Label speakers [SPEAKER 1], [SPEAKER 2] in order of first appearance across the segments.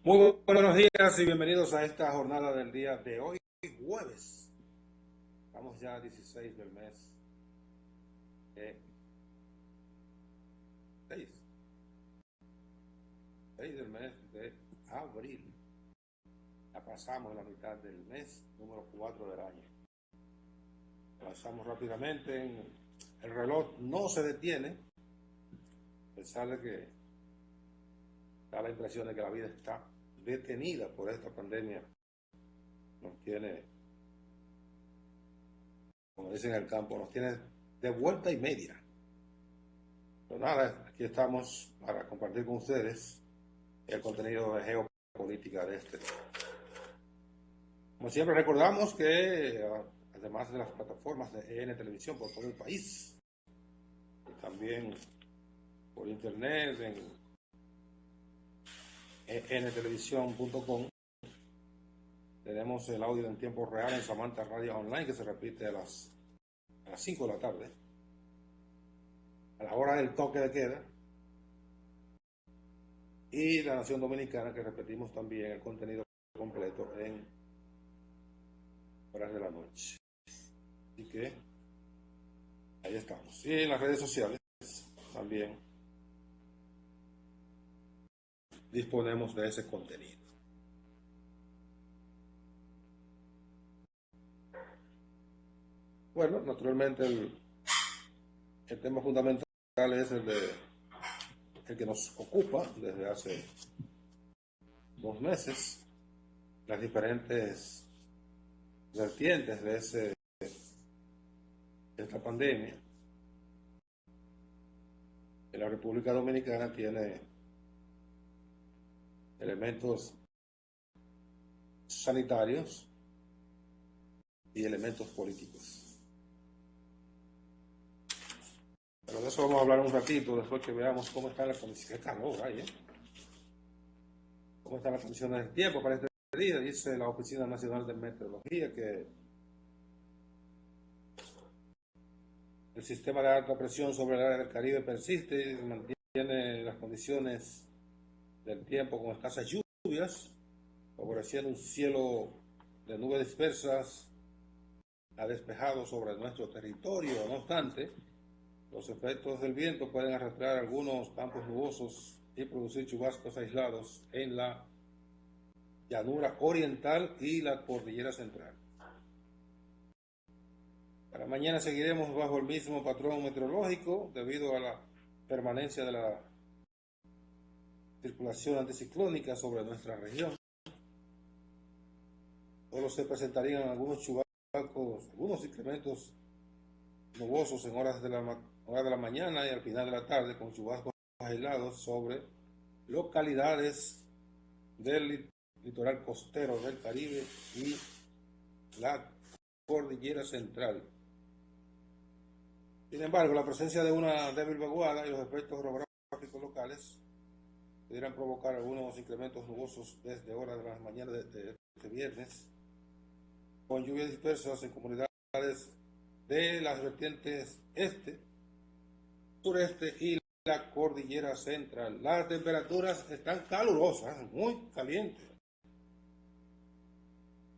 [SPEAKER 1] Muy buenos días y bienvenidos a esta jornada del día de hoy, jueves. Estamos ya a 16 del mes de 6 del mes de abril. Ya pasamos la mitad del mes, número 4 del año. Avanzamos rápidamente, el reloj no se detiene, a pesar de que da la impresión de que la vida está detenida por esta pandemia. Nos tiene, como dicen en el campo, nos tiene de vuelta y media. Pero nada, aquí estamos para compartir con ustedes el contenido de geopolítica de este día. Como siempre recordamos que además de las plataformas de EN Televisión por todo el país, y también por internet en entelevisión.com, tenemos el audio en tiempo real en Samantha Radio Online, que se repite a las 5 de la tarde, a la hora del toque de queda, y La Nación Dominicana, que repetimos también el contenido completo en horas de la noche. Así que ahí estamos. Y en las redes sociales también disponemos de ese contenido. Bueno, naturalmente el tema fundamental es el que nos ocupa desde hace 2 meses, las diferentes vertientes de esta pandemia. En la República Dominicana tiene elementos sanitarios y elementos políticos. Pero de eso vamos a hablar un ratito después que veamos cómo está la condición. Qué calor hay, cómo están las condiciones del tiempo para este día. Dice la Oficina Nacional de Meteorología que el sistema de alta presión sobre el área del Caribe persiste y mantiene las condiciones del tiempo con escasas lluvias, favoreciendo un cielo de nubes dispersas a despejado sobre nuestro territorio. No obstante, los efectos del viento pueden arrastrar algunos campos nubosos y producir chubascos aislados en la llanura oriental y la cordillera central. Para mañana seguiremos bajo el mismo patrón meteorológico debido a la permanencia de la circulación anticiclónica sobre nuestra región. Solo se presentarían algunos chubascos, algunos incrementos nubosos en horas de la mañana y al final de la tarde, con chubascos aislados sobre localidades del litoral costero del Caribe y la cordillera central. Sin embargo, la presencia de una débil vaguada y los efectos orográficos locales pudieran provocar algunos incrementos nubosos desde horas de la mañana de este viernes, con lluvias dispersas en comunidades de las vertientes este, sureste y la cordillera central. Las temperaturas están calurosas, muy calientes,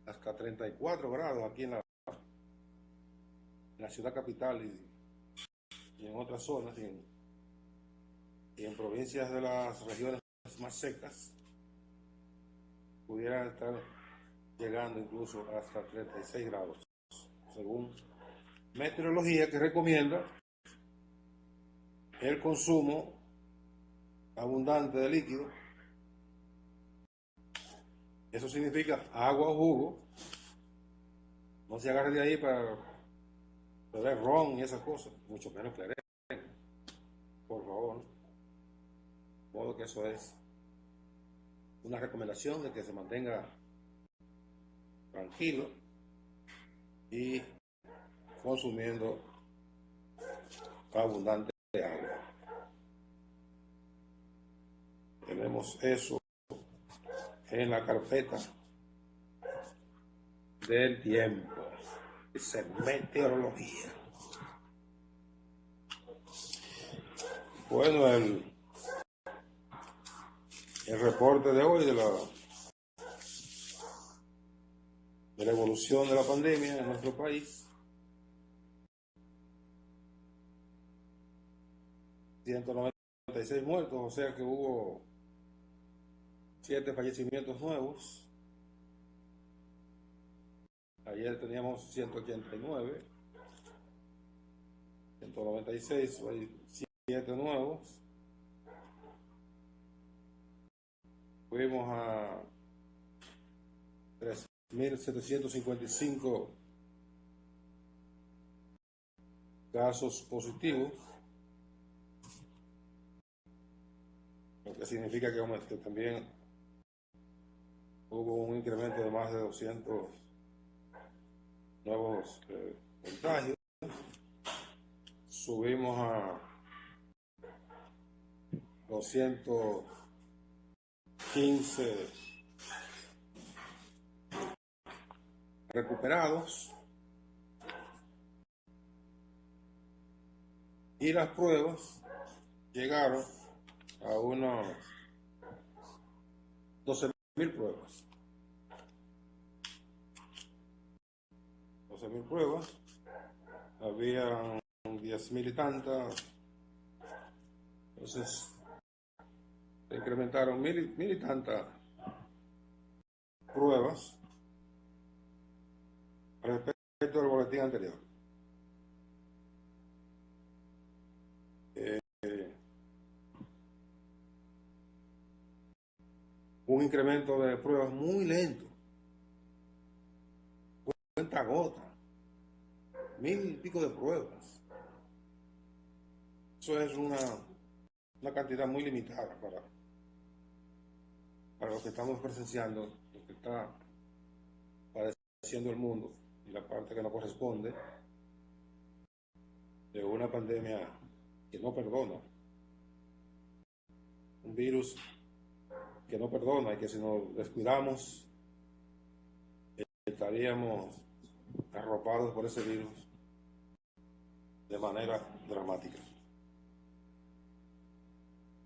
[SPEAKER 1] hasta 34 grados aquí en la ciudad capital y en otras zonas y en provincias de las regiones más secas pudieran estar llegando incluso hasta 36 grados, según meteorología, que recomienda el consumo abundante de líquido. Eso significa agua o jugo. No se agarre de ahí para beber ron y esas cosas, mucho menos que arena, por favor. De modo que eso es una recomendación de que se mantenga tranquilo y consumiendo abundante agua. Tenemos eso en la carpeta del tiempo. Dice meteorología. Bueno, el reporte de hoy de la de la evolución de la pandemia en nuestro país. 196 muertos, o sea que hubo 7 fallecimientos nuevos. Ayer teníamos 189, 196, hoy 7 nuevos. Fuimos a 3.755 casos positivos, lo que significa que también hubo un incremento de más de 200 nuevos contagios. Subimos a 215 recuperados y las pruebas llegaron a unos 12.000 pruebas. 12.000 pruebas, había 10.000 y tantas, entonces se incrementaron mil y tantas pruebas respecto al boletín anterior. Un incremento de pruebas muy lento, cuenta gota, 1.000 y pico de pruebas. Eso es una cantidad muy limitada para lo que estamos presenciando, lo que está padeciendo el mundo y la parte que no corresponde de una pandemia que no perdona, un virus que no perdona y que si nos descuidamos estaríamos arropados por ese virus de manera dramática.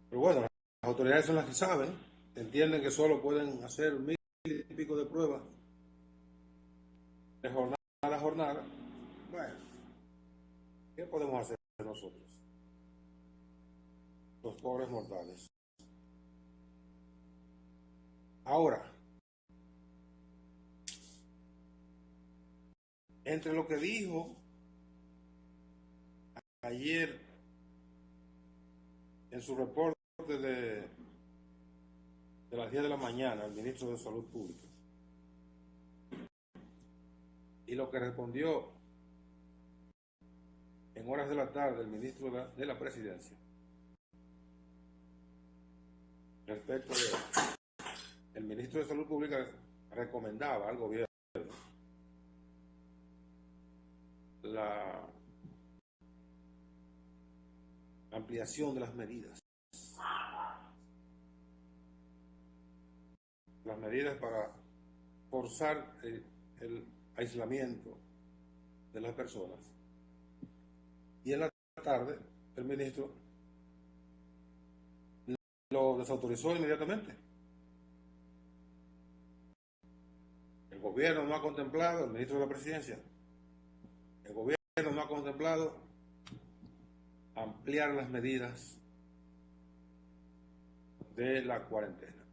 [SPEAKER 1] Pero bueno, las autoridades son las que saben, entienden que solo pueden hacer 1.000 y pico de pruebas de jornada a jornada. Bueno, ¿qué podemos hacer nosotros, los pobres mortales? Ahora, entre lo que dijo ayer en su reporte de las 10 de la mañana el ministro de Salud Pública y lo que respondió en horas de la tarde el ministro de la Presidencia respecto de el ministro de Salud Pública recomendaba al gobierno la ampliación de las medidas para forzar el aislamiento de las personas. Y en la tarde el ministro lo desautorizó inmediatamente. El gobierno no ha contemplado, el ministro de la Presidencia, el gobierno no ha contemplado ampliar las medidas de la cuarentena.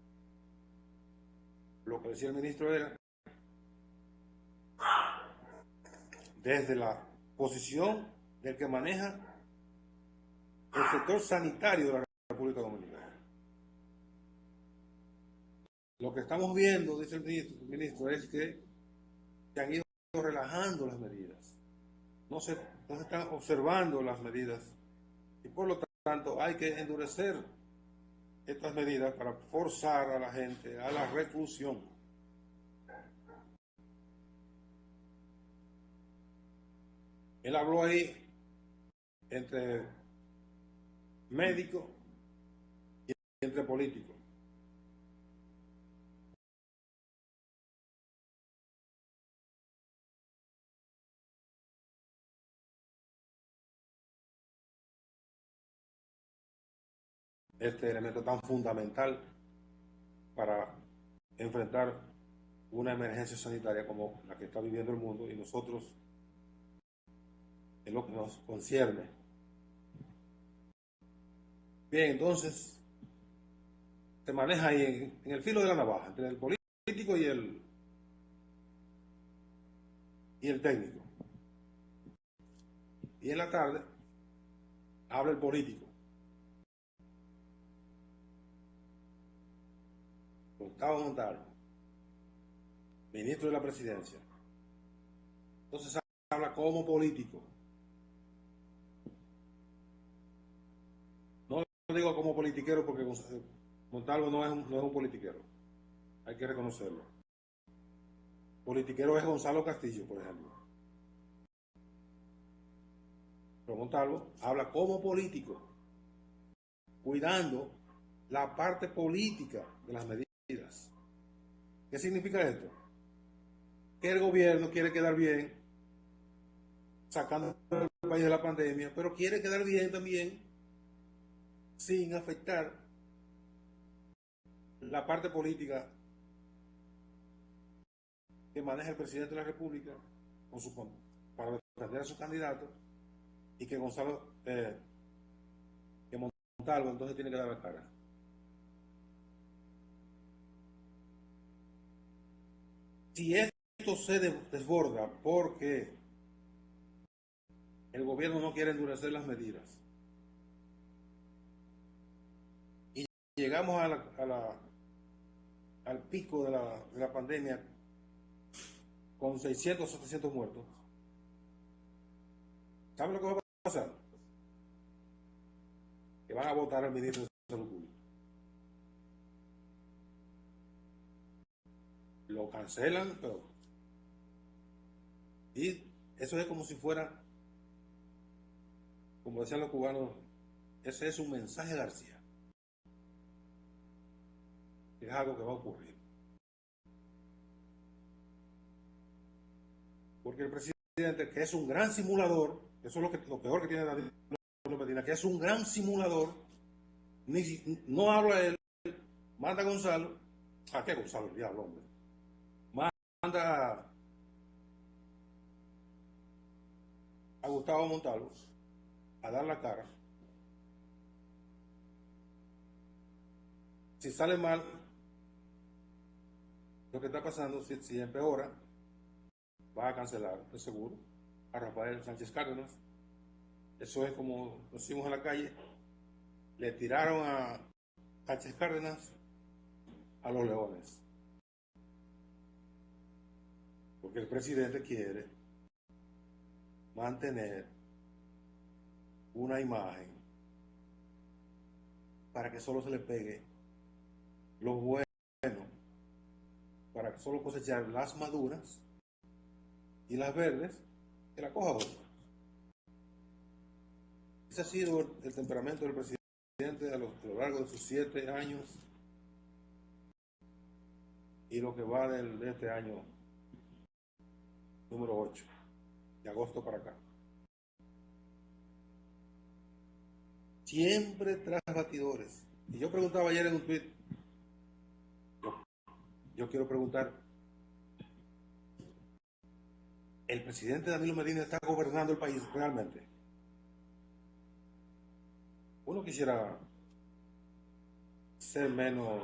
[SPEAKER 1] Lo que decía el ministro era, desde la posición del que maneja el sector sanitario de la República Dominicana. Lo que estamos viendo, dice el ministro, es que se han ido relajando las medidas. No se están observando las medidas y por lo tanto hay que endurecer estas medidas para forzar a la gente a la reclusión. Él habló ahí entre médico y entre político. Este elemento tan fundamental para enfrentar una emergencia sanitaria como la que está viviendo el mundo, y nosotros, es lo que nos concierne. Bien, entonces, se maneja ahí en el filo de la navaja, entre el político y el técnico. Y en la tarde, habla el político. Gustavo Montalvo, ministro de la presidencia. Entonces habla como político. No lo digo como politiquero porque Montalvo no es un politiquero. Hay que reconocerlo. Politiquero es Gonzalo Castillo, por ejemplo. Pero Montalvo habla como político, cuidando la parte política de las medidas. ¿Qué significa esto? Que el gobierno quiere quedar bien, sacando al país de la pandemia, pero quiere quedar bien también sin afectar la parte política que maneja el presidente de la República para defender a su candidato, y que que Montalvo entonces tiene que dar la cara. Si esto se desborda porque el gobierno no quiere endurecer las medidas y llegamos al pico de la pandemia con 600 o 700 muertos, ¿saben lo que va a pasar? Que van a votar al ministro de Salud Pública. Lo cancelan, pero... Y eso es como si fuera, como decían los cubanos, ese es un mensaje a García. Es algo que va a ocurrir. Porque el presidente, que es un gran simulador, eso es lo peor que tiene Danilo Medina, que es un gran simulador, no habla él, manda a Gonzalo. ¿A qué Gonzalo? El diablo, hombre. Manda a Gustavo Montalvo a dar la cara. Si sale mal lo que está pasando, si empeora, va a cancelar, de seguro, a Rafael Sánchez Cárdenas. Eso es como nos hicimos en la calle, le tiraron a Sánchez Cárdenas a los leones. Porque el presidente quiere mantener una imagen para que solo se le pegue lo bueno, para que solo cosechar las maduras, y las verdes que la coja otro. Ese ha sido el temperamento del presidente a lo largo de sus 7 años y lo que va de este año número 8, de agosto para acá. Siempre tras batidores. Y yo preguntaba ayer en un tweet, yo quiero preguntar, ¿el presidente Danilo Medina está gobernando el país realmente? Uno quisiera ser menos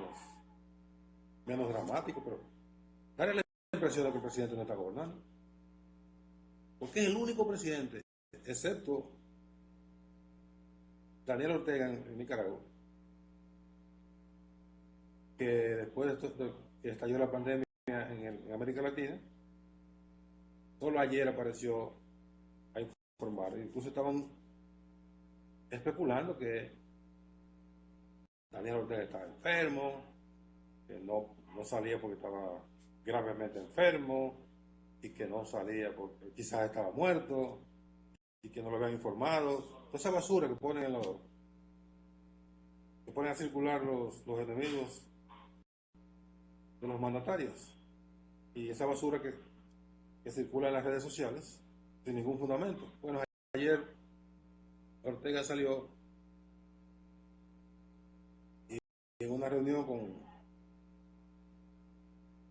[SPEAKER 1] dramático, pero darle la impresión de que el presidente no está gobernando. Porque es el único presidente, excepto Daniel Ortega en Nicaragua, que después de que estalló la pandemia en América Latina, solo ayer apareció a informar. Incluso estaban especulando que Daniel Ortega estaba enfermo, que no salía porque estaba gravemente enfermo, y que no salía porque quizás estaba muerto, y que no lo habían informado. Toda esa basura que ponen a circular los enemigos de los mandatarios, y esa basura que circula en las redes sociales sin ningún fundamento. Bueno, ayer Ortega salió y en una reunión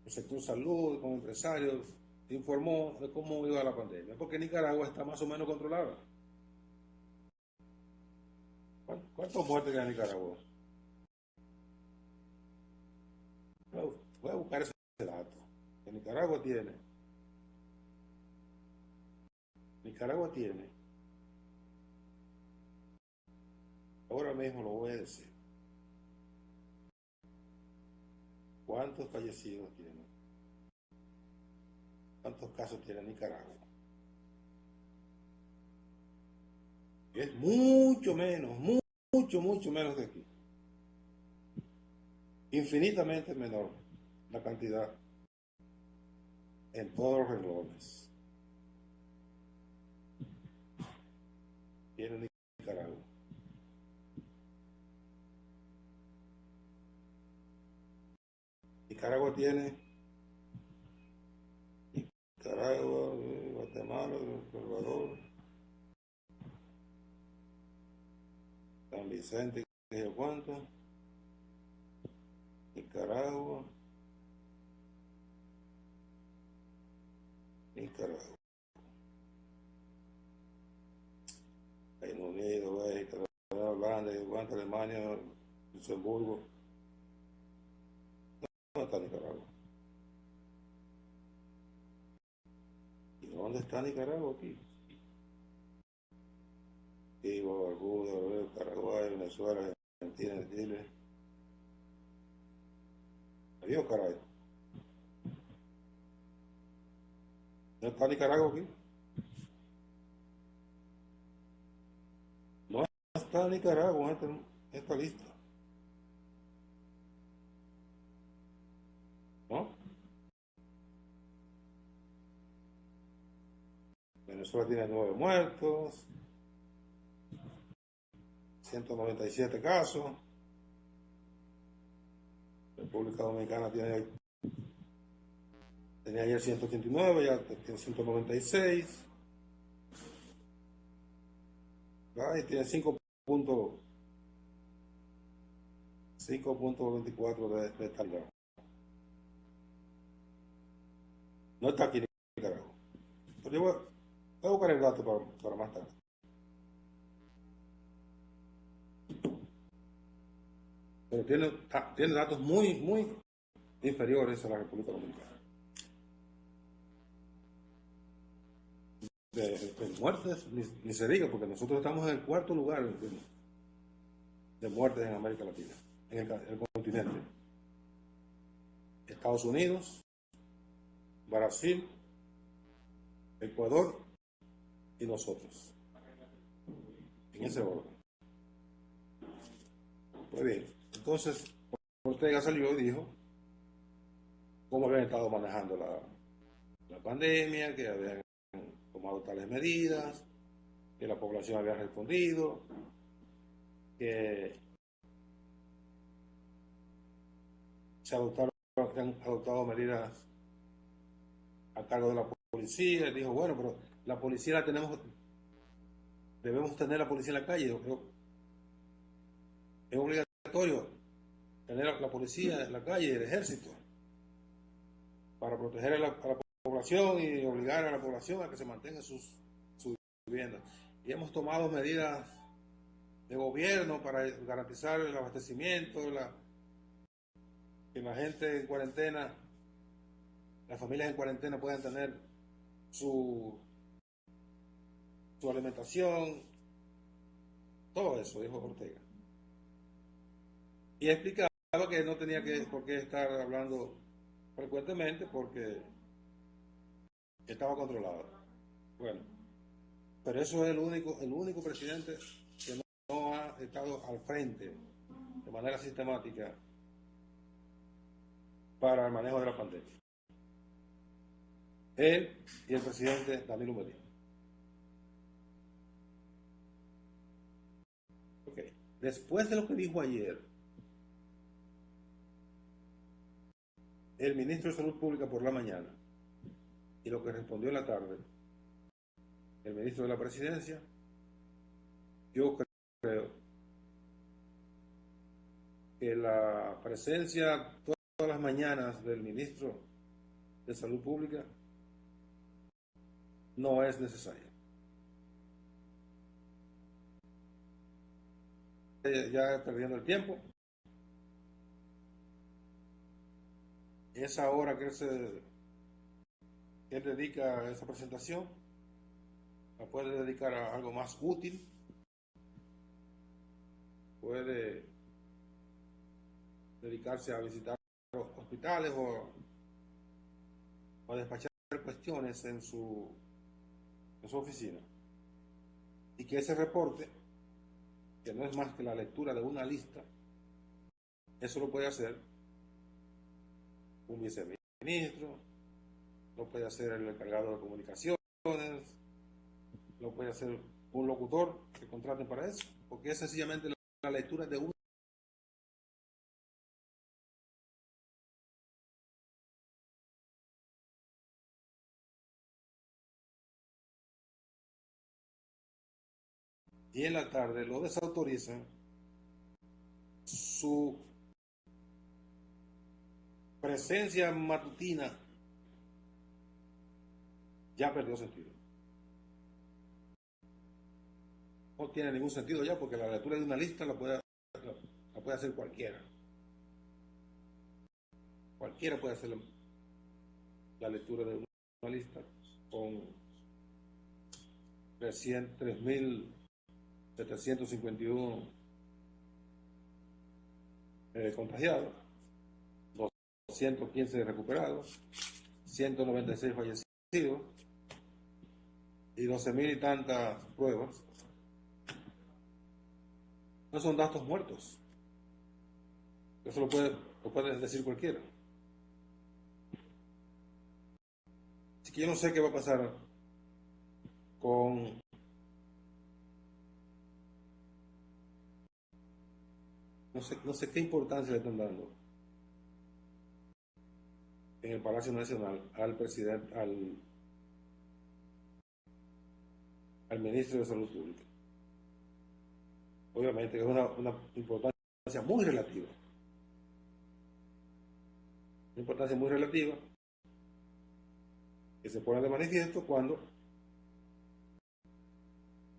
[SPEAKER 1] el sector salud, con empresarios, informó de cómo iba la pandemia, porque Nicaragua está más o menos controlada. ¿Cuántos muertes hay en Nicaragua? Voy a buscar ese dato. Que Nicaragua tiene, ahora mismo lo voy a decir, ¿cuántos fallecidos tiene? ¿Cuántos casos tiene Nicaragua? Es mucho menos, mucho menos de aquí. Infinitamente menor la cantidad en todos los renglones. Tiene Nicaragua. Nicaragua tiene Nicaragua, Guatemala, El Salvador, San Vicente, ¿qué sé cuánto? Nicaragua, Reino Unido, Bélgica, Holanda, Irlanda, Alemania, Luxemburgo. ¿Dónde está Nicaragua? ¿Y dónde está Nicaragua aquí? Cuba, Barbuda, Paraguay, Venezuela, Argentina, Chile. Adiós, caray. ¿No está Nicaragua aquí? No está Nicaragua en esta lista. ¿No? Venezuela tiene 9 muertos, 197 casos. República Dominicana tenía ayer 189, ya tiene 196. Y tiene 5.24 de letalidad. No está aquí en Nicaragua. Pero yo voy a buscar el dato para más tarde. Pero tiene datos muy inferiores a la República Dominicana. De muertes, ni se diga, porque nosotros estamos en el cuarto lugar de muertes en América Latina, en el continente. Estados Unidos, Brasil, Ecuador y nosotros. En ese orden. Muy bien. Entonces, Ortega salió y dijo cómo habían estado manejando la pandemia, que habían tomado tales medidas, que la población había respondido, que han adoptado medidas a cargo de la policía. Dijo, bueno, pero la policía debemos tener la policía en la calle. Es obligatorio tener la policía en la calle, el ejército, para proteger a la población y obligar a la población a que se mantenga sus viviendas. Y hemos tomado medidas de gobierno para garantizar el abastecimiento, que la gente en cuarentena, las familias en cuarentena puedan tener su alimentación, todo eso, dijo Ortega. Y explicaba que no tenía por qué estar hablando frecuentemente porque estaba controlado. Bueno, pero eso es el único presidente que no ha estado al frente de manera sistemática para el manejo de la pandemia. Él y el presidente Danilo Medina. Okay. Después de lo que dijo ayer el ministro de Salud Pública por la mañana y lo que respondió en la tarde el ministro de la Presidencia, yo creo que la presencia todas las mañanas del ministro de Salud Pública no es necesaria. Ya perdiendo el tiempo, esa hora que él dedica a esa presentación la puede dedicar a algo más útil, puede dedicarse a visitar hospitales o a despachar cuestiones en su oficina, y que ese reporte, que no es más que la lectura de una lista, eso lo puede hacer un viceministro, lo puede hacer el encargado de comunicaciones, lo puede hacer un locutor que contraten para eso, porque es sencillamente la lectura de una. Y en la tarde lo desautorizan, su presencia matutina ya perdió sentido. No tiene ningún sentido ya, porque la lectura de una lista la puede hacer cualquiera. Cualquiera puede hacer la lectura de una lista con 3.751 contagiados, 215 recuperados, 196 fallecidos y 12.000 y tantas pruebas. No son datos muertos. Eso lo puede decir cualquiera. Así que yo no sé qué va a pasar con no sé qué importancia le están dando en el Palacio Nacional al presidente, al ministro de Salud Pública. Obviamente es una importancia muy relativa. Una importancia muy relativa que se pone de manifiesto cuando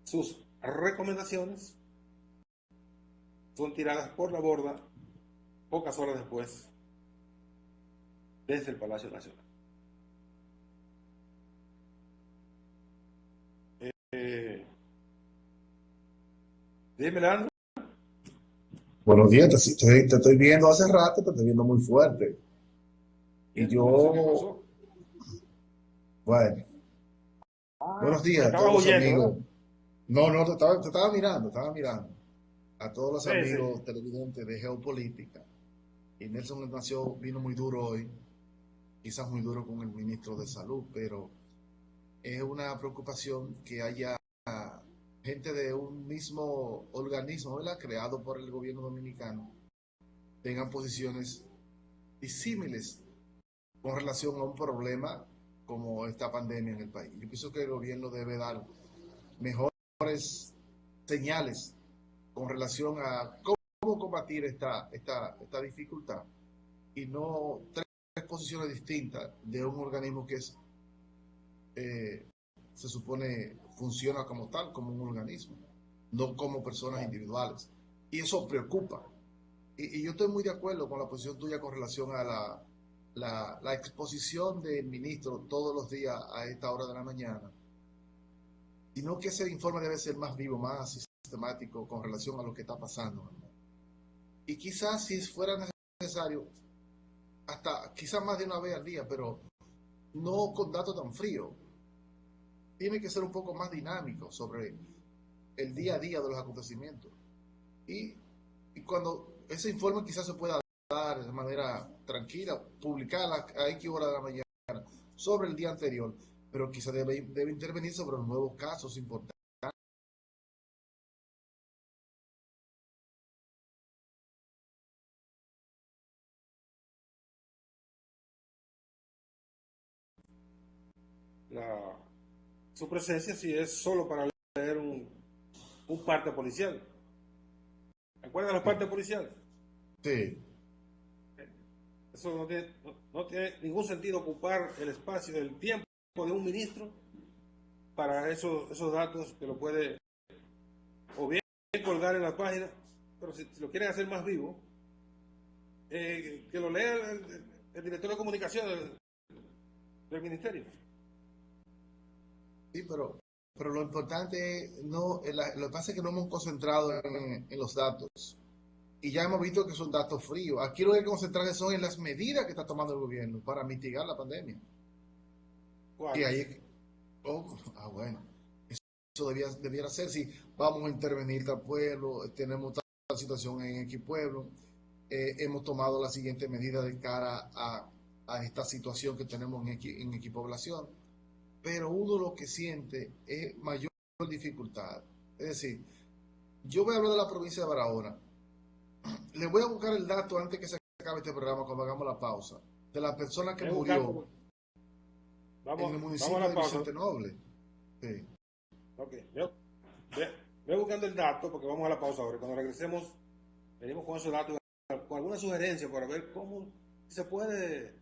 [SPEAKER 1] sus recomendaciones son tiradas por la borda pocas horas después desde el Palacio Nacional. Dime, Leandro.
[SPEAKER 2] Buenos días, te estoy viendo hace rato, te estoy viendo muy fuerte. Y
[SPEAKER 1] No sé qué
[SPEAKER 2] yo,
[SPEAKER 1] pasó.
[SPEAKER 2] bueno, buenos
[SPEAKER 1] Me
[SPEAKER 2] días a
[SPEAKER 1] estabas
[SPEAKER 2] todos los
[SPEAKER 1] huyendo,
[SPEAKER 2] amigos.
[SPEAKER 1] ¿verdad?
[SPEAKER 2] No, no, te estaba mirando. A todos los
[SPEAKER 1] Sí, sí.
[SPEAKER 2] amigos televidentes de Geopolítica. Y Nelson Ignacio vino muy duro hoy, quizás muy duro con el ministro de Salud, pero es una preocupación que haya gente de un mismo organismo, ¿verdad?, creado por el gobierno dominicano, tengan posiciones disímiles con relación a un problema como esta pandemia en el país. Yo pienso que el gobierno debe dar mejores señales con relación a cómo combatir esta dificultad, y no tres posiciones distintas de un organismo que se supone funciona como tal, como un organismo, no como personas individuales. Y eso preocupa. Y yo estoy muy de acuerdo con la posición tuya con relación a la exposición del ministro todos los días a esta hora de la mañana, sino que ese informe debe ser más vivo, más sistemático con relación a lo que está pasando. Y quizás si fuera necesario, hasta quizás más de una vez al día, pero no con datos tan fríos. Tiene que ser un poco más dinámico sobre el día a día de los acontecimientos. Y cuando ese informe quizás se pueda dar de manera tranquila, publicarla a X hora de la mañana sobre el día anterior, pero quizás debe intervenir sobre los nuevos casos importantes.
[SPEAKER 1] Su presencia sí es solo para leer un parte policial. ¿Recuerdan los
[SPEAKER 2] Sí,
[SPEAKER 1] partes policiales?
[SPEAKER 2] sí,
[SPEAKER 1] Eso no tiene ningún sentido ocupar el espacio, el tiempo de un ministro para esos datos que lo puede o bien colgar en la página, pero si lo quieren hacer más vivo, que lo lea el director de comunicación del ministerio.
[SPEAKER 2] Sí, pero lo importante es, no, lo que pasa es que no hemos concentrado en los datos. Y ya hemos visto que son datos fríos. Aquí lo que hay que concentrarse son en las medidas que está tomando el gobierno para mitigar la pandemia. Y
[SPEAKER 1] ¿Cuáles?
[SPEAKER 2] ahí, bueno, eso debiera ser si vamos a intervenir tal pueblo, tenemos tal situación en X pueblo, hemos tomado la siguiente medida de cara a esta situación que tenemos en X población, pero uno lo que siente es mayor dificultad. Es decir, yo voy a hablar de la provincia de Barahona. Le voy a buscar el dato antes que se acabe este programa, cuando hagamos la pausa, de la persona que murió en el
[SPEAKER 1] Vamos a
[SPEAKER 2] municipio
[SPEAKER 1] la
[SPEAKER 2] de
[SPEAKER 1] pausa.
[SPEAKER 2] Vicente Noble. Sí.
[SPEAKER 1] Ok, voy buscando el dato porque vamos a la pausa ahora. Cuando regresemos, venimos con esos datos, con alguna sugerencia para ver cómo se puede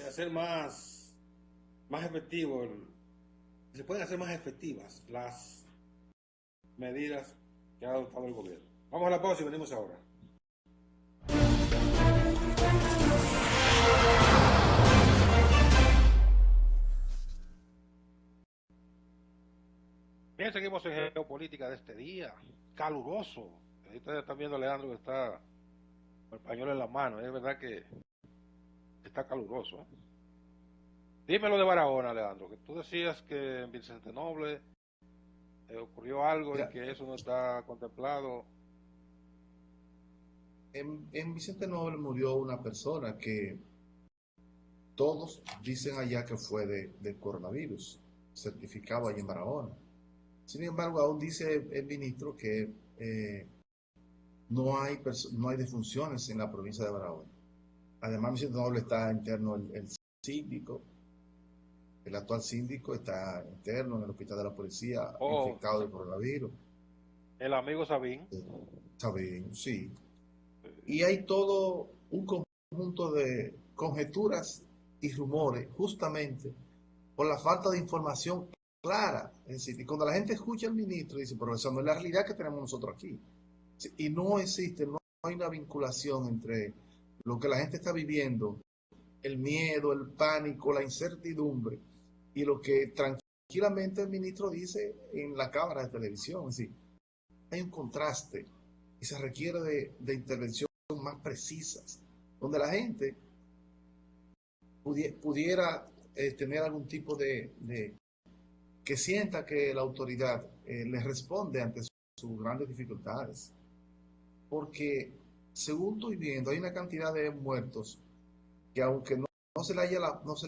[SPEAKER 1] hacer más efectivo, se pueden hacer más efectivas las medidas que ha adoptado el gobierno. Vamos a la pausa y venimos ahora. Bien, seguimos en geopolítica de este día, caluroso. Ahí ustedes están viendo a Leandro que está con el pañuelo en la mano. Es verdad que está caluroso. Dímelo de Barahona, Leandro, que tú decías que en Vicente Noble ocurrió algo y
[SPEAKER 2] Mira,
[SPEAKER 1] que eso no está contemplado.
[SPEAKER 2] en Vicente Noble murió una persona que todos dicen allá que fue de coronavirus, certificado allá en Barahona. Sin embargo, aún dice el ministro que no hay defunciones en la provincia de Barahona. Además, Vicente Noble está interno el síndico, el actual síndico está interno en el hospital de la policía,
[SPEAKER 1] Oh,
[SPEAKER 2] infectado de coronavirus.
[SPEAKER 1] el amigo Sabín.
[SPEAKER 2] Está bien, sí. Y hay todo un conjunto de conjeturas y rumores, justamente por la falta de información clara. Es decir, y cuando la gente escucha al ministro, dice, pero esa no es la realidad que tenemos nosotros aquí. Y no existe, no hay una vinculación entre lo que la gente está viviendo, el miedo, el pánico, la incertidumbre, y lo que tranquilamente el ministro dice en la cámara de televisión. Es decir, hay un contraste y se requiere de intervención más precisas, donde la gente pudiera tener algún tipo que sienta que la autoridad les responde ante sus grandes dificultades. Porque, según estoy viendo, hay una cantidad de muertos que aunque no se le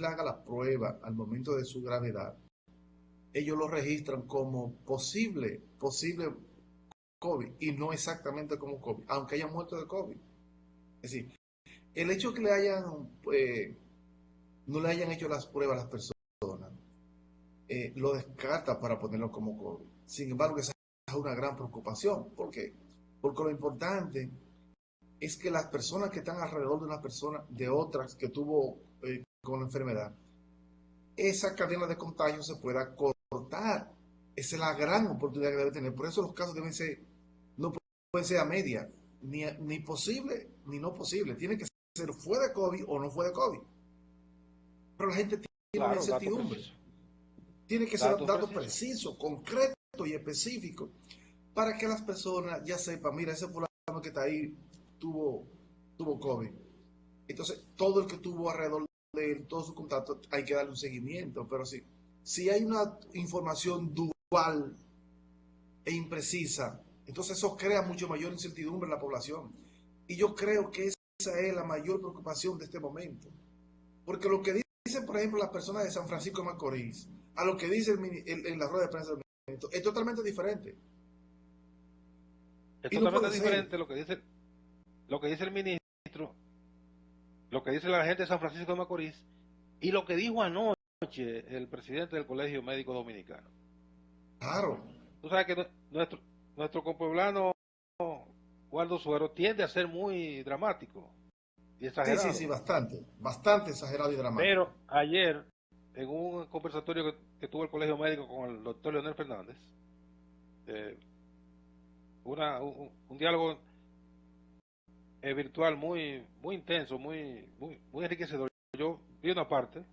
[SPEAKER 2] haga la prueba al momento de su gravedad, ellos lo registran como posible COVID y no exactamente como COVID, aunque hayan muerto de COVID. Es decir, el hecho que no le hayan hecho las pruebas a las personas, lo descarta para ponerlo como COVID. Sin embargo, esa es una gran preocupación. ¿Por qué? Porque lo importante es que las personas que están alrededor de una persona, de otras que tuvo con la enfermedad, esa cadena de contagio se pueda cortar. Esa es la gran oportunidad que debe tener. Por eso los casos no pueden ser a media, ni posible ni no posible. Tiene que ser fue de COVID o no fue de COVID. Pero la gente tiene una
[SPEAKER 1] Claro, dato
[SPEAKER 2] incertidumbre.
[SPEAKER 1] preciso.
[SPEAKER 2] Tiene que ser
[SPEAKER 1] Datos
[SPEAKER 2] datos
[SPEAKER 1] precisos.
[SPEAKER 2] precisos, concretos y específicos para que las personas ya sepan, mira, ese fulano que está ahí tuvo COVID. Entonces, todo el que tuvo alrededor de él, todos sus contactos, hay que darle un seguimiento. Pero si hay una información dual e imprecisa, entonces eso crea mucho mayor incertidumbre en la población. Y yo creo que esa es la mayor preocupación de este momento. Porque lo que dicen, por ejemplo, las personas de San Francisco de Macorís, a lo que dice en la rueda de prensa del ministro, es totalmente diferente.
[SPEAKER 1] Es
[SPEAKER 2] Y no
[SPEAKER 1] totalmente
[SPEAKER 2] puede ser.
[SPEAKER 1] diferente lo que dice el ministro, lo que dice la gente de San Francisco de Macorís y lo que dijo anoche el presidente del Colegio Médico Dominicano.
[SPEAKER 2] Claro.
[SPEAKER 1] Tú sabes que nuestro compueblano Waldo Suero tiende a ser muy dramático. y
[SPEAKER 2] Sí, sí,
[SPEAKER 1] exagerado.
[SPEAKER 2] sí, bastante, bastante exagerado y dramático.
[SPEAKER 1] Pero ayer, en un conversatorio que tuvo el Colegio Médico con el doctor Leonel Fernández, eh, un diálogo virtual muy intenso, muy enriquecedor. Yo vi una parte,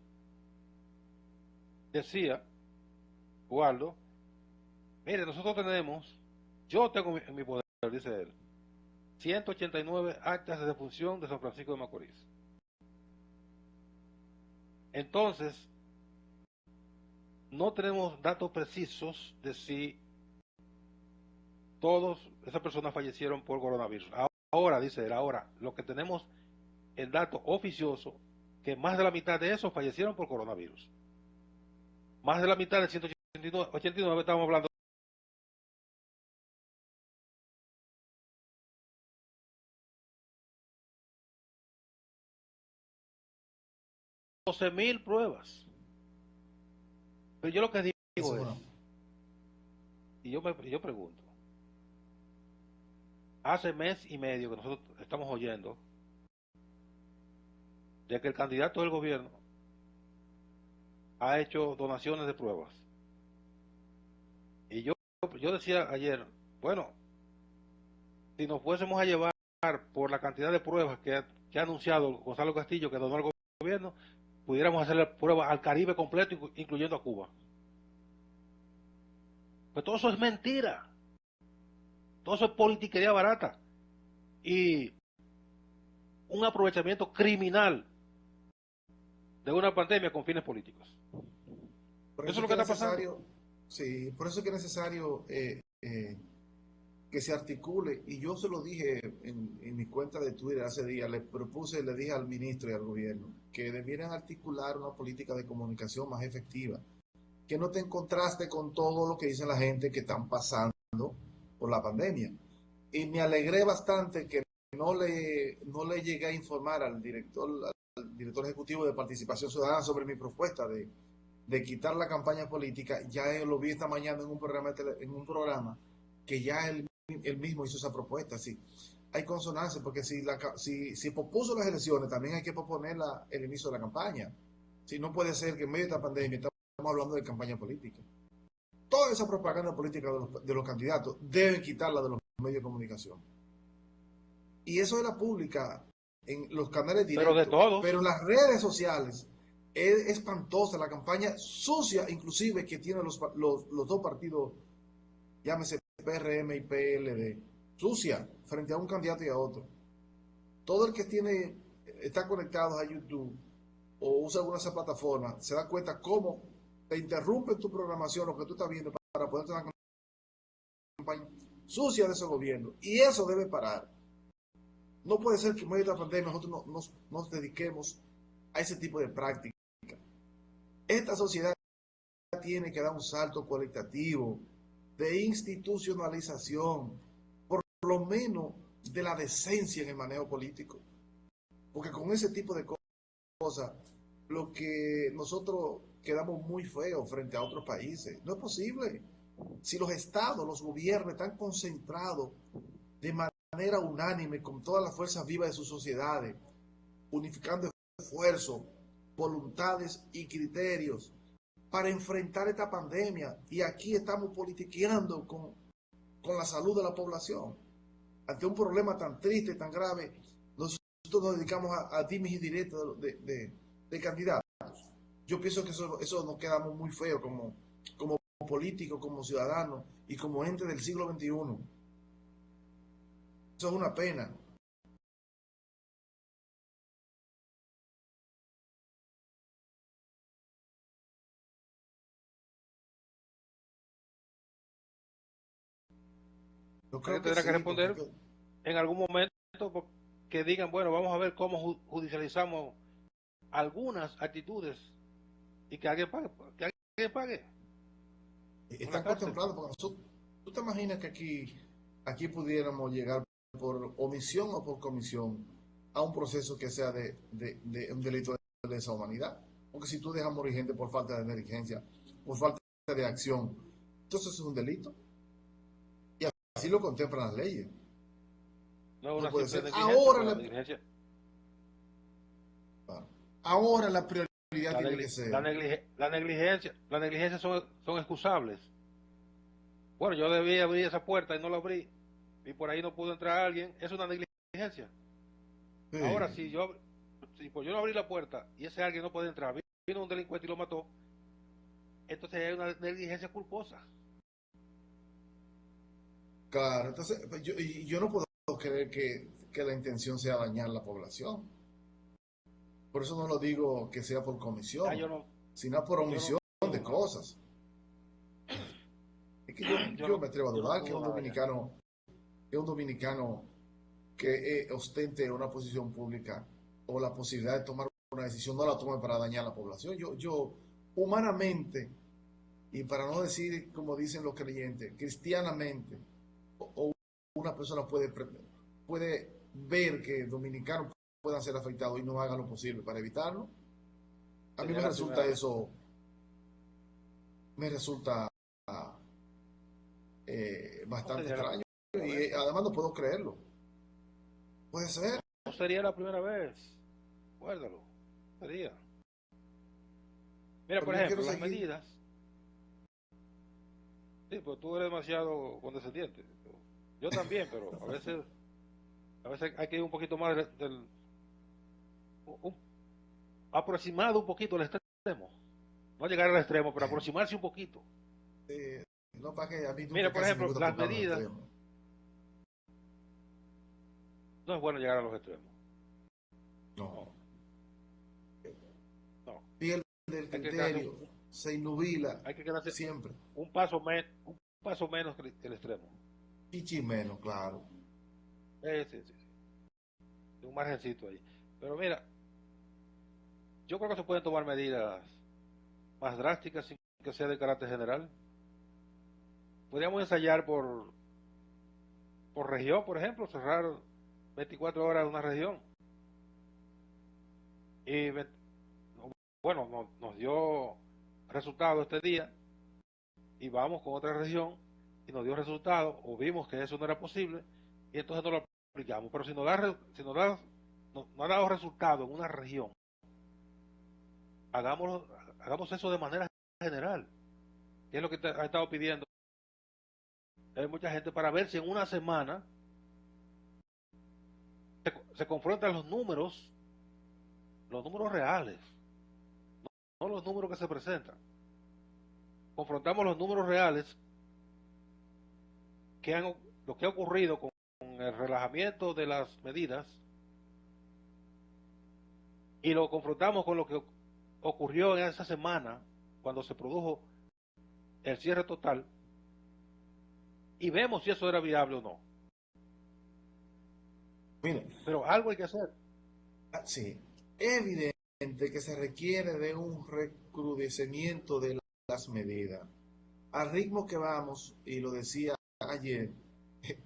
[SPEAKER 1] decía Waldo, mire, nosotros tenemos, yo tengo en mi poder, dice él, 189 actas de defunción de San Francisco de Macorís. Entonces, no tenemos datos precisos de si todas esas personas fallecieron por coronavirus. Ahora, dice él, ahora, lo que tenemos, el dato oficioso, que más de la mitad de esos fallecieron por coronavirus. Más de la mitad de 189, estamos hablando de 12.000 pruebas. Pero yo lo que
[SPEAKER 2] Eso
[SPEAKER 1] digo
[SPEAKER 2] es
[SPEAKER 1] es,
[SPEAKER 2] una,
[SPEAKER 1] yo pregunto, hace mes y medio que nosotros estamos oyendo de que el candidato del gobierno ha hecho donaciones de pruebas. Y yo decía ayer, bueno, si nos fuésemos a llevar por la cantidad de pruebas que ha anunciado Gonzalo Castillo que donó al gobierno, pudiéramos hacerle pruebas al Caribe completo, incluyendo a Cuba. Pues todo eso es mentira, todo eso es politiquería barata y un aprovechamiento criminal de una pandemia con fines políticos.
[SPEAKER 2] por
[SPEAKER 1] Eso es
[SPEAKER 2] eso
[SPEAKER 1] lo
[SPEAKER 2] es
[SPEAKER 1] que
[SPEAKER 2] que es
[SPEAKER 1] está pasando.
[SPEAKER 2] necesario, sí, por eso es que es necesario que se articule, y yo se lo dije en mi cuenta de Twitter hace días, le propuse, le dije al ministro y al gobierno que debieran articular una política de comunicación más efectiva, que no esté en contraste con todo lo que dice la gente que están pasando por la pandemia. Y me alegré bastante que no le llegué a informar al director ejecutivo de Participación Ciudadana sobre mi propuesta de quitar la campaña política. Ya lo vi esta mañana en un programa que ya él mismo hizo esa propuesta. Sí, hay consonancia, porque si pospuso las elecciones, también hay que posponer el inicio de la campaña. Si no puede ser que en medio de esta pandemia estamos hablando de campaña política. Toda esa propaganda política de los candidatos deben quitarla de los medios de comunicación. Y eso de la pública en los canales
[SPEAKER 1] Pero de
[SPEAKER 2] directos, pero
[SPEAKER 1] todos,
[SPEAKER 2] en las redes sociales es espantosa la campaña sucia, inclusive que tienen los dos partidos, llámese PRM y PLD, sucia frente a un candidato y a otro. Todo el que está conectado a YouTube o usa alguna de esas plataformas se da cuenta cómo te interrumpe tu programación, lo que tú estás viendo, para poder tener una campaña sucia de ese gobierno. Y eso debe parar. No puede ser que en medio de la pandemia nosotros nos dediquemos a ese tipo de práctica. Esta sociedad tiene que dar un salto cualitativo de institucionalización, por lo menos de la decencia en el manejo político. Porque con ese tipo de cosas, lo que nosotros quedamos muy feos frente a otros países. No es posible. Si los estados, los gobiernos están concentrados de manera unánime con todas las fuerzas vivas de sus sociedades, unificando esfuerzos, voluntades y criterios para enfrentar esta pandemia, y aquí estamos politiqueando con la salud de la población. Ante un problema tan triste, tan grave, nosotros nos dedicamos a dimes y directos de candidatos. Yo pienso que eso nos queda muy feo como políticos, como ciudadanos y como ente del siglo XXI. Eso es una pena. Yo creo
[SPEAKER 1] alguien
[SPEAKER 2] que
[SPEAKER 1] tendrá que
[SPEAKER 2] sí, porque
[SPEAKER 1] responder en algún momento que digan, bueno, vamos a ver cómo judicializamos algunas actitudes y que alguien pague una
[SPEAKER 2] están
[SPEAKER 1] cárcel.
[SPEAKER 2] contemplados. Porque ¿tú te imaginas que aquí pudiéramos llegar por omisión o por comisión a un proceso que sea de un delito de lesa humanidad? Porque si tú dejas morir gente por falta de negligencia, por falta de acción, entonces es un delito. Y así lo contemplan las leyes.
[SPEAKER 1] No es
[SPEAKER 2] No
[SPEAKER 1] una
[SPEAKER 2] puede
[SPEAKER 1] simple
[SPEAKER 2] ser.
[SPEAKER 1] negligencia,
[SPEAKER 2] Ahora
[SPEAKER 1] porque la
[SPEAKER 2] le,
[SPEAKER 1] negligencia,
[SPEAKER 2] Ahora la prioridad
[SPEAKER 1] La,
[SPEAKER 2] tiene que
[SPEAKER 1] negli- la,
[SPEAKER 2] ser,
[SPEAKER 1] neglige- la negligencia son excusables. Bueno, yo debí abrir esa puerta y no la abrí, y por ahí no pudo entrar alguien, es una negligencia. Ahora,
[SPEAKER 2] sí,
[SPEAKER 1] si pues yo no abrí la puerta y ese alguien no puede entrar, vino un delincuente y lo mató, entonces hay una negligencia culposa.
[SPEAKER 2] claro. Entonces, pues, yo no puedo creer que la intención sea dañar la población. Por eso no lo digo que sea por
[SPEAKER 1] Ya
[SPEAKER 2] comisión,
[SPEAKER 1] yo no,
[SPEAKER 2] sino por
[SPEAKER 1] yo no
[SPEAKER 2] omisión de
[SPEAKER 1] dudo nada,
[SPEAKER 2] cosas. Es que yo me atrevo a
[SPEAKER 1] yo no
[SPEAKER 2] dudar
[SPEAKER 1] dudo nada ya.
[SPEAKER 2] que un dominicano que ostente una posición pública o la posibilidad de tomar una decisión no la tome para dañar a la población. Humanamente, y para no decir como dicen los creyentes, cristianamente, o una persona puede ver que dominicanos puedan ser afectados y no haga lo posible para evitarlo. A mí
[SPEAKER 1] Sería
[SPEAKER 2] me
[SPEAKER 1] la
[SPEAKER 2] resulta
[SPEAKER 1] primera vez.
[SPEAKER 2] eso, me resulta
[SPEAKER 1] No
[SPEAKER 2] bastante
[SPEAKER 1] sería la
[SPEAKER 2] extraño
[SPEAKER 1] primera
[SPEAKER 2] y
[SPEAKER 1] vez.
[SPEAKER 2] además no puedo creerlo. Puede ser,
[SPEAKER 1] No sería la primera vez. Guárdalo. Sería. Mira,
[SPEAKER 2] pero
[SPEAKER 1] por
[SPEAKER 2] yo quiero
[SPEAKER 1] ejemplo, las
[SPEAKER 2] seguir.
[SPEAKER 1] medidas. Sí, pues tú eres demasiado condescendiente. Yo también, pero a veces hay que ir un poquito más un- aproximado un poquito al extremo. No llegar al extremo, pero aproximarse un poquito.
[SPEAKER 2] eh, no para que a mí nunca
[SPEAKER 1] Mira, por
[SPEAKER 2] casi me
[SPEAKER 1] ejemplo,
[SPEAKER 2] gusta
[SPEAKER 1] las
[SPEAKER 2] tocar los
[SPEAKER 1] medidas.
[SPEAKER 2] extremos.
[SPEAKER 1] No es bueno llegar a los extremos.
[SPEAKER 2] No.
[SPEAKER 1] No, no.
[SPEAKER 2] Pierde el
[SPEAKER 1] Hay que quedarse
[SPEAKER 2] criterio, se inubila
[SPEAKER 1] hay que quedarse
[SPEAKER 2] siempre.
[SPEAKER 1] un paso menos que el extremo.
[SPEAKER 2] Chichi menos, claro.
[SPEAKER 1] Sí, sí, sí. Un margencito ahí. Pero mira, yo creo que se pueden tomar medidas más drásticas sin que sea de carácter general. Podríamos ensayar por región, por ejemplo, cerrar 24 horas una región. Y bueno, nos dio resultado este día y vamos con otra región y nos dio resultado o vimos que eso no era posible y entonces no lo aplicamos. Pero si no ha dado resultado en una región, hagámoslo, hagamos eso de manera general, que es lo que ha estado pidiendo mucha gente para ver si en una semana se confrontan los números reales, no los números que se presentan. Confrontamos los números reales que han, lo que ha ocurrido con el relajamiento de las medidas y lo confrontamos con lo que ocurrió en esa semana cuando se produjo el cierre total y vemos si eso era viable o no.
[SPEAKER 2] Mire,
[SPEAKER 1] Pero algo hay que hacer.
[SPEAKER 2] sí, es evidente que se requiere de un recrudecimiento de las medidas. Al ritmo que vamos, y lo decía ayer,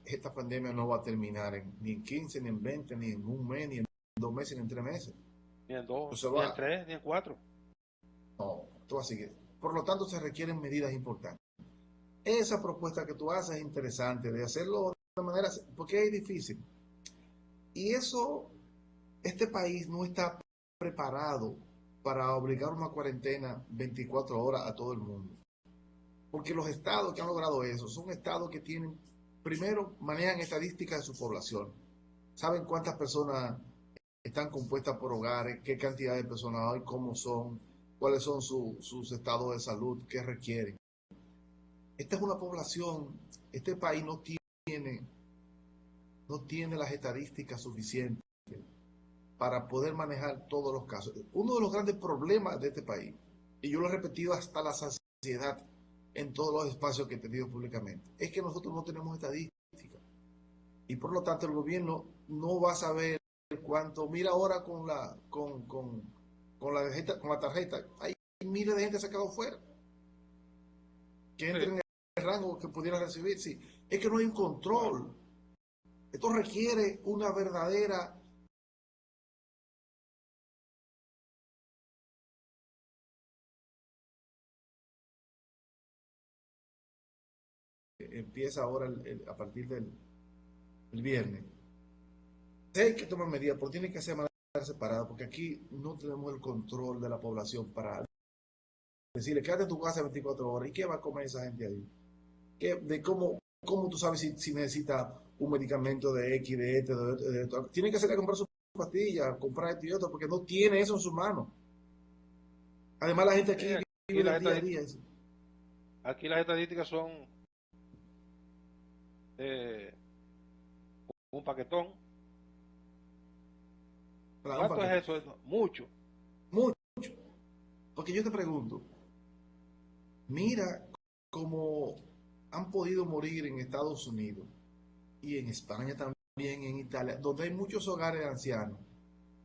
[SPEAKER 2] esta pandemia no va a terminar ni en 15 ni en 20 ni en un mes, ni en 2 meses, ni en 3 meses.
[SPEAKER 1] Ni en dos,
[SPEAKER 2] Entonces
[SPEAKER 1] ni en tres, ni en cuatro.
[SPEAKER 2] no, esto va a seguir. Por lo tanto, se requieren medidas importantes. Esa propuesta que tú haces es interesante, de hacerlo de manera, porque es difícil. Y eso, este país no está preparado para obligar una cuarentena 24 horas a todo el mundo. Porque los estados que han logrado eso son estados que tienen, primero, manejan estadísticas de su población. Saben cuántas personas están compuestas por hogares, qué cantidad de personas hay, cómo son, cuáles son sus estados de salud, qué requieren. Esta es una población, este país no tiene las estadísticas suficientes para poder manejar todos los casos. Uno de los grandes problemas de este país, y yo lo he repetido hasta la saciedad en todos los espacios que he tenido públicamente, es que nosotros no tenemos estadística. Y por lo tanto el gobierno no va a saber cuánto. Mira ahora con la tarjeta, hay miles de gente que se ha quedado fuera, que
[SPEAKER 1] Sí.
[SPEAKER 2] entren en el rango que pudiera recibir. Sí, es que no hay un control. Esto requiere una verdadera empieza ahora a partir del viernes. Sí, hay que tomar medidas, pero tiene que ser separada, porque aquí no tenemos el control de la población para decirle, quédate en tu casa 24 horas. ¿Y qué va a comer esa gente ahí? De cómo tú sabes si necesita un medicamento de X, de este, de esto? Tiene que salir a comprar sus pastillas, comprar esto y otro, porque no tiene eso en sus manos. Además, la gente aquí
[SPEAKER 1] Aquí
[SPEAKER 2] vive
[SPEAKER 1] las
[SPEAKER 2] del día a día.
[SPEAKER 1] aquí las estadísticas son eh, un paquetón.
[SPEAKER 2] Claro, un
[SPEAKER 1] ¿Cuánto
[SPEAKER 2] paquete.
[SPEAKER 1] es eso? Mucho.
[SPEAKER 2] Mucho. Porque yo te pregunto, mira cómo han podido morir en Estados Unidos y en España también, en Italia, donde hay muchos hogares de ancianos.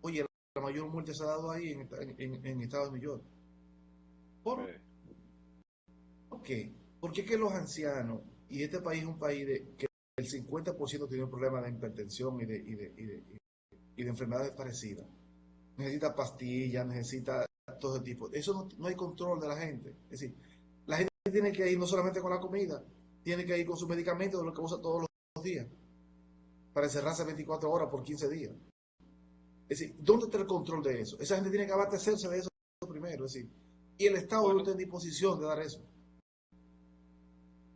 [SPEAKER 2] Oye, la mayor muerte se ha dado ahí en Estados Unidos. ¿Por
[SPEAKER 1] Eh,
[SPEAKER 2] qué? Porque es que los ancianos, y este país es un país que el 50% tiene problemas de hipertensión y de enfermedades parecidas. Necesita pastillas, necesita todo ese tipo. Eso no hay control de la gente. Es decir, la gente tiene que ir no solamente con la comida, tiene que ir con sus medicamentos de lo que usa todos los días, para encerrarse 24 horas por 15 días. Es decir, ¿dónde está el control de eso? Esa gente tiene que abastecerse de eso primero. Es decir, y el Estado no
[SPEAKER 1] bueno,
[SPEAKER 2] está en disposición de dar eso.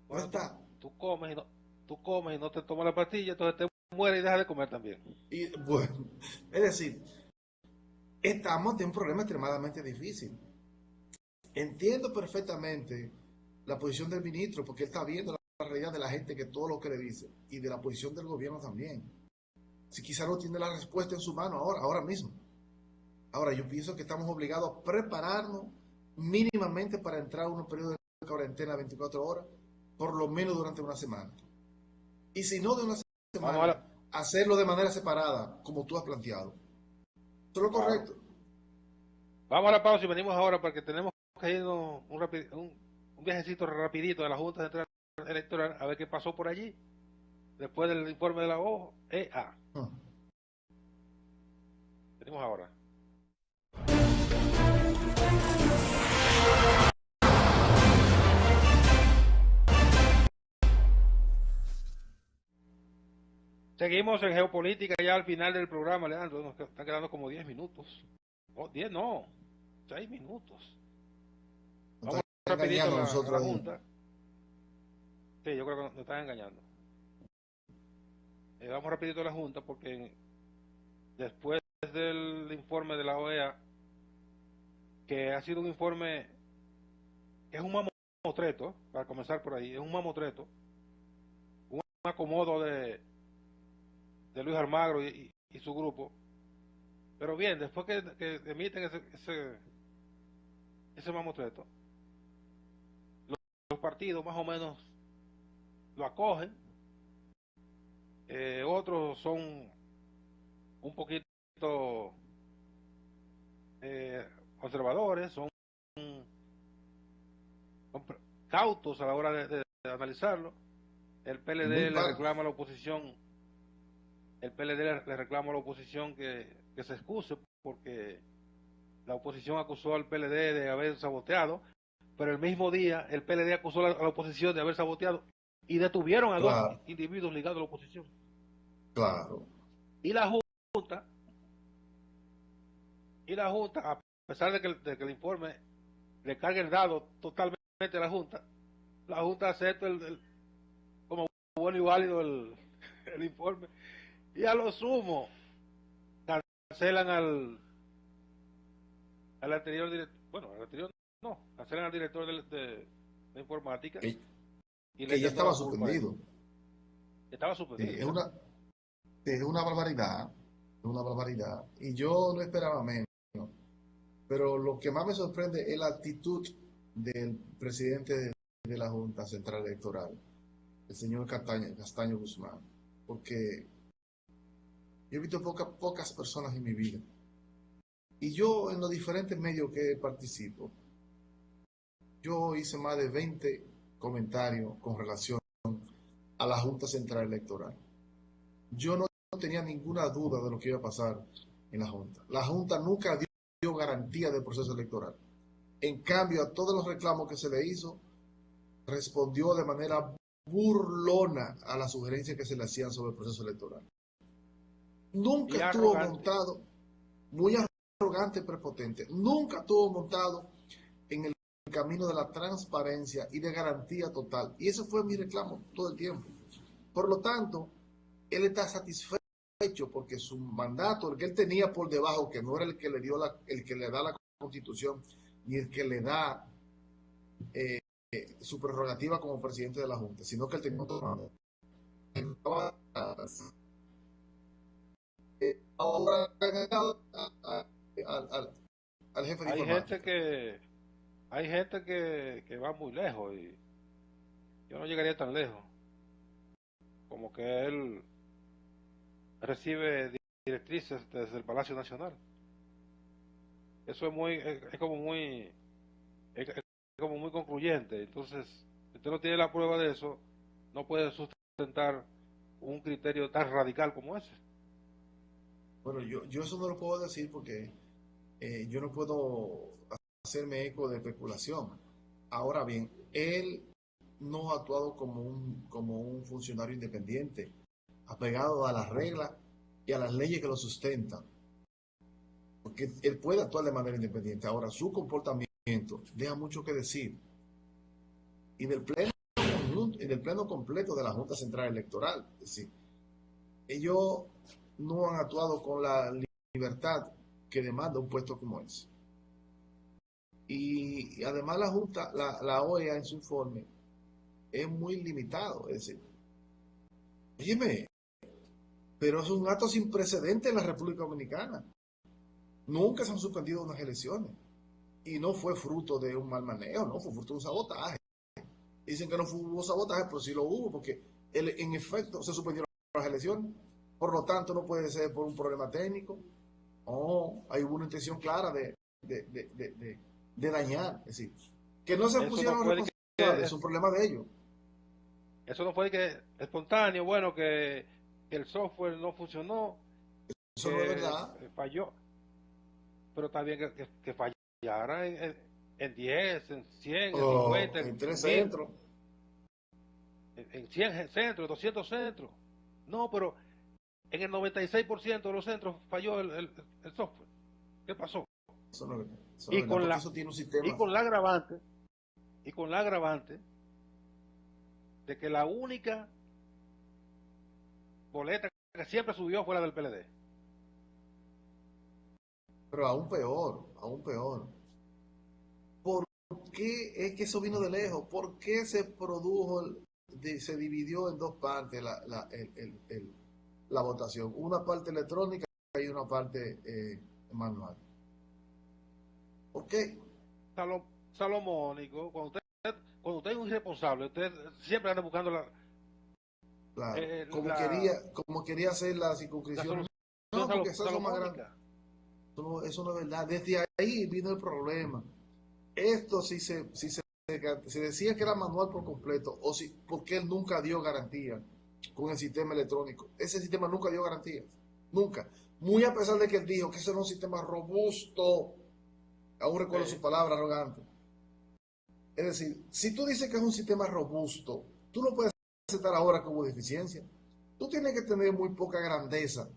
[SPEAKER 2] No
[SPEAKER 1] bueno,
[SPEAKER 2] está.
[SPEAKER 1] tú comes y no te tomas la pastilla, entonces te mueres y dejas de comer también.
[SPEAKER 2] Y bueno, es decir, estamos ante un problema extremadamente difícil. Entiendo perfectamente la posición del ministro, porque él está viendo la realidad de la gente, que todo lo que le dice, y de la posición del gobierno también. Si quizá no tiene la respuesta en su mano ahora mismo. Ahora, yo pienso que estamos obligados a prepararnos mínimamente para entrar a un periodo de cuarentena de 24 horas, por lo menos durante una semana. Y si no de una
[SPEAKER 1] Vamos a
[SPEAKER 2] semana,
[SPEAKER 1] la,
[SPEAKER 2] hacerlo de manera separada, como tú has planteado. Eso es lo
[SPEAKER 1] claro.
[SPEAKER 2] correcto.
[SPEAKER 1] Vamos a la pausa y venimos ahora porque tenemos que irnos un viajecito rapidito de la Junta Central Electoral a ver qué pasó por allí después del informe de la OEA.
[SPEAKER 2] Hmm.
[SPEAKER 1] Venimos ahora. Seguimos en geopolítica ya al final del programa, Leandro. Nos están quedando como 10 minutos. Oh, 10 no, 6 minutos.
[SPEAKER 2] Nos
[SPEAKER 1] Vamos
[SPEAKER 2] está
[SPEAKER 1] rapidito
[SPEAKER 2] engañando a
[SPEAKER 1] a la
[SPEAKER 2] nosotros ahí.
[SPEAKER 1] Junta. Sí, yo creo que nos están engañando. Vamos rapidito a la Junta porque después del informe de la OEA, que ha sido un informe, que es un mamotreto, para comenzar por ahí, es un mamotreto, un acomodo de Luis Almagro y su grupo. Pero bien, después que emiten ese mamotreto, los partidos más o menos lo acogen, otros son un poquito conservadores, son cautos a la hora de analizarlo. El
[SPEAKER 2] Y
[SPEAKER 1] PLD
[SPEAKER 2] muy
[SPEAKER 1] le
[SPEAKER 2] par.
[SPEAKER 1] reclama a la oposición, el PLD le reclama a la oposición que se excuse porque la oposición acusó al PLD de haber saboteado, pero el mismo día el PLD acusó a la oposición de haber saboteado y detuvieron a dos
[SPEAKER 2] Claro,
[SPEAKER 1] individuos ligados a la oposición.
[SPEAKER 2] claro.
[SPEAKER 1] Y la Junta, a pesar de que el informe le cargue el dado totalmente a la Junta acepta como bueno y válido el informe y a lo sumo cancelan al anterior director, bueno, al anterior no, cancelan al director de informática
[SPEAKER 2] Que,
[SPEAKER 1] y le
[SPEAKER 2] que ya
[SPEAKER 1] echan toda
[SPEAKER 2] estaba
[SPEAKER 1] la culpa a él.
[SPEAKER 2] suspendido.
[SPEAKER 1] Estaba
[SPEAKER 2] Sí,
[SPEAKER 1] suspendido ya.
[SPEAKER 2] es una barbaridad. Es una barbaridad. Y yo no esperaba menos. Pero lo que más me sorprende es la actitud del presidente de la Junta Central Electoral, el señor Castaño Guzmán. Porque yo he visto pocas personas en mi vida. Y yo en los diferentes medios que participo, yo hice más de 20 comentarios con relación a la Junta Central Electoral. Yo no tenía ninguna duda de lo que iba a pasar en la Junta. La Junta nunca dio garantía del proceso electoral. En cambio, a todos los reclamos que se le hizo, respondió de manera burlona a las sugerencias que se le hacían sobre el proceso electoral. Nunca
[SPEAKER 1] Y
[SPEAKER 2] estuvo
[SPEAKER 1] arrogante.
[SPEAKER 2] montado, muy arrogante y prepotente. Nunca estuvo montado en el camino de la transparencia y de garantía total. Y ese fue mi reclamo todo el tiempo. Por lo tanto, él está satisfecho porque su mandato, el que él tenía por debajo, que no era el que le dio el que le da la Constitución, ni el que le da su prerrogativa como presidente de la Junta, sino que él tenía otro mando. Ahora al jefe de informática.
[SPEAKER 1] Hay gente que va muy lejos y yo no llegaría tan lejos. Como que él recibe directrices desde el Palacio Nacional. Eso es como es como muy concluyente. Entonces, si usted no tiene la prueba de eso, no puede sustentar un criterio tan radical como ese.
[SPEAKER 2] Bueno, yo eso no lo puedo decir porque yo no puedo hacerme eco de especulación. Ahora bien, él no ha actuado como un funcionario independiente, apegado a las reglas y a las leyes que lo sustentan. Porque él puede actuar de manera independiente. Ahora, su comportamiento deja mucho que decir. Y del pleno completo de la Junta Central Electoral. Es decir, ellos no han actuado con la libertad que demanda un puesto como ese. Y además la Junta, la OEA en su informe es muy limitado. Es decir, óyeme, pero es un acto sin precedente en la República Dominicana. Nunca se han suspendido unas elecciones. Y no fue fruto de un mal manejo, no, fue fruto de un sabotaje. Dicen que no hubo sabotaje, pero sí lo hubo, porque en efecto se suspendieron las elecciones. Por lo tanto, no puede ser por un problema técnico. No, hay una intención clara de dañar. Es decir, que no se pusieron responsables, es un problema de ellos.
[SPEAKER 1] Eso no fue que espontáneo, bueno, que el software no funcionó,
[SPEAKER 2] Eso no es verdad.
[SPEAKER 1] falló, pero también que fallara en 10, en 100, en 50,
[SPEAKER 2] En tres
[SPEAKER 1] 1000,
[SPEAKER 2] centros.
[SPEAKER 1] en 100 centros, 200 centros. No, pero en el 96% de los centros falló el software. ¿Qué pasó?
[SPEAKER 2] Eso no es verdad. Eso no
[SPEAKER 1] Y
[SPEAKER 2] es verdad,
[SPEAKER 1] con
[SPEAKER 2] porque
[SPEAKER 1] la
[SPEAKER 2] eso tiene un sistema.
[SPEAKER 1] y con la agravante de que la única boleta que siempre subió fue la del PLD.
[SPEAKER 2] Pero aún peor, aún peor. ¿Por qué es que eso vino de lejos? ¿Por qué se produjo, se dividió en dos partes la votación? Una parte electrónica y una parte manual. ¿Por qué?
[SPEAKER 1] Salomónico, cuando usted es un irresponsable, usted siempre anda buscando
[SPEAKER 2] Claro,
[SPEAKER 1] la
[SPEAKER 2] como quería hacer la circunscripción. No,
[SPEAKER 1] solución
[SPEAKER 2] porque eso es más grande.
[SPEAKER 1] salomónica.
[SPEAKER 2] Eso no es verdad. Desde ahí vino el problema. Esto se decía que era manual por completo, o si, porque él nunca dio garantía con el sistema electrónico. Ese sistema nunca dio garantía. Nunca. Muy a pesar de que él dijo que ese era un sistema robusto. Aún recuerdo su palabra arrogante. Es decir, si tú dices que es un sistema robusto, tú no puedes aceptar ahora que hubo deficiencia. Tú tienes que tener muy poca grandeza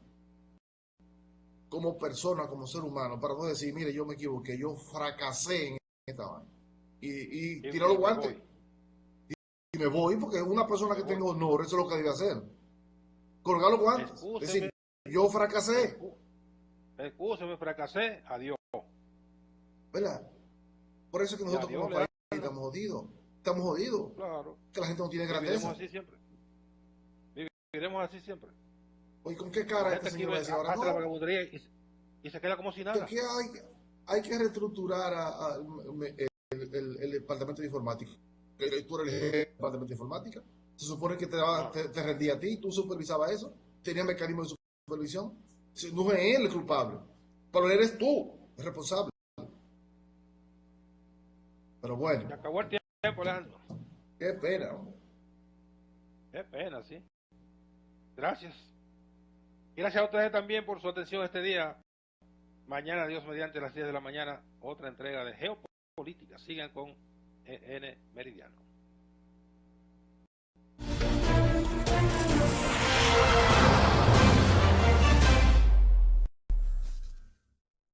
[SPEAKER 2] como persona, como ser humano, para no decir, mire, yo me equivoqué, yo fracasé en esta vaina. Y tirar los guantes. Y me voy, porque una persona que tenga honor, eso es lo que debe hacer. Colgar los guantes. Es decir, yo fracasé.
[SPEAKER 1] Excúseme, fracasé, adiós.
[SPEAKER 2] ¿Verdad? Por eso es que nosotros como país estamos jodidos. Estamos jodidos.
[SPEAKER 1] Claro.
[SPEAKER 2] Que la gente no tiene grandeza.
[SPEAKER 1] Viviremos así siempre.
[SPEAKER 2] Oye, ¿con qué cara este señor va a decir ahora?
[SPEAKER 1] No. La vagabundería y se queda como si nada.
[SPEAKER 2] Que hay que reestructurar el departamento de informática. Tú eres el jefe del departamento de informática. Se supone que te rendía a ti, tú supervisabas eso, tenías mecanismo de supervisión. No es él el culpable, pero eres tú el responsable. Pero bueno.
[SPEAKER 1] Se acabó el tiempo, Alejandro.
[SPEAKER 2] Qué pena, hombre.
[SPEAKER 1] Qué pena, sí. Gracias. Y gracias a ustedes también por su atención este día. Mañana, Dios mediante, a las 10 de la mañana, otra entrega de Geopolítica. Sigan con EN Meridiano.